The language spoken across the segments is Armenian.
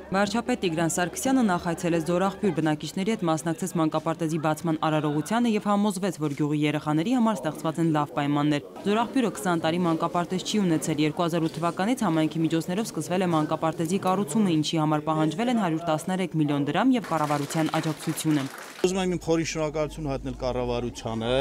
Վարչապետ Տիգրան Սարգսյանը նախ այցելեց Զորախբյուր, բնակիչների հետ մասնակցեց մանկապարտեզի բացման արարողությանը եւ համոզվեց, որ գյուղի երեխաների համար ստեղծված են լավ պայմաններ։ Զորախբյուրը 20 տարի մանկապարտեզ չի ունեցել, 2008 թվականից համայնքի միջոցներով սկսվել է մանկապարտեզի կառուցումը, ինչի համար պահանջվել են 113 միլիոն դրամ եւ կառավարության աջակցությունը։ Ուզում եմ իմ խորին շնորհակալություն հայտնել կառավարությանը։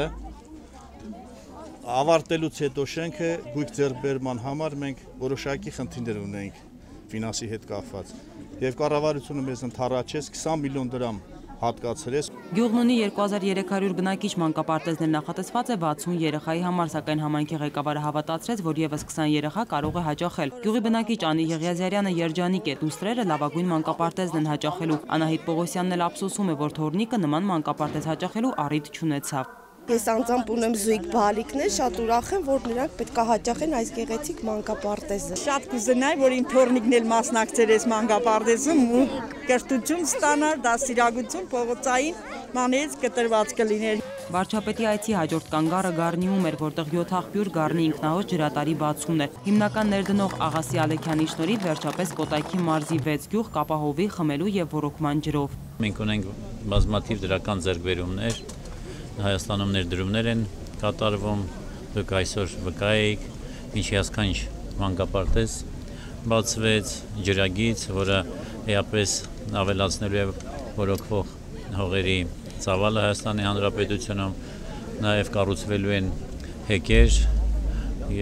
Ավարտելուց հետո շենքը գույք ձեռքբերման համար մենք որոշակի խնդիրներ ունենք ֆինանսի հետ կապված եւ կառավարությունը մեզ ընդառաջեց 20 միլիոն դրամ հատկացրեց։ Գյուղն ունի 2300 բնակիչ, մանկապարտեզն նախատեսված է 60 երեխայի համար, սակայն համայնքի ղեկավարը հավատացրեց, որ եւս 20 երեխա կարող է հաճախել։ Գյուղի բնակիչ Անի Եղիազարյանը երջանիկ է, դուստրերը լավագույն մանկապարտեզն են հաճախելու։ Անահիտ Պողոսյանն էլ ափսոսում է, որ թորնիկը նման մանկապարտեզ հաճախելու առիթ չունեցավ։ Ես անձամբ ունեմ զույգ բալիկներ, շատ ուրախ եմ, որ նրանք պետք է հաճախեն այս գեղեցիկ մանկապարտեզը։ Շատ կուզենայի, որ իմ թորնիկն էլ մասնակցեր այս մանկապարտեզում ու կրթություն ստանար, դաստիարակություն փողոցային մանից կտրված կլիներ։ Վարչապետի այցի հաջորդ կանգառը Գառնիում էր, որտեղ 7 աղբյուր Գառնի ինքնահոս ջրատարի բացումն էր։ Հիմնական ներդնող Աղասի Ալեքյանի շնորհիվ վերջապես Կոտայքի մարզի 6 գյուղ կապահովի, խմելու եւ ոռոգման ջրով։ Մենք ունենք բազմաթիվ դրական ձեռքբերումներ, Հայաստանում ներդրումներ են կատարվում, դուք այսօր վկա եք, միջազգային մանկապարտեզ բացվեց, ջրագիծ, որը էապես ավելացնելու է ոռոգվող հողերի ծավալը Հայաստանի Հանրապետությունում, նաև կառուցվելու են հեկեր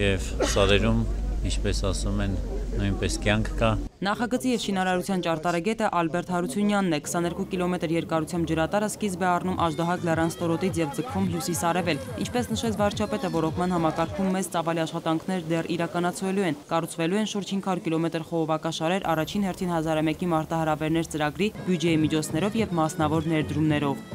եւ սարերում, ինչպես ասում են, նույնպես կյանք կա։ Նախագծի եւ շինարարության ճարտարագետը Ալբերտ Հարությունյանն է, 22 կիլոմետր երկարությամբ ջրատարը սկիզբ է առնում Աժդահակ լեռան ստորոտից եւ ձգվում հյուսիս-արևել։ Ինչպես նշեց վարչապետը, ոռոգման համակարգում մեծ ծավալի աշխատանքներ դեռ իրականացվելու են։ Կառուցվելու են շուրջ 500 կիլոմետր խողովակաշարեր առաջին հերթին 1001-ի մարտահրավերներ ծրագրի բյուջեի միջոցներով եւ մասնավոր ներդրումներով։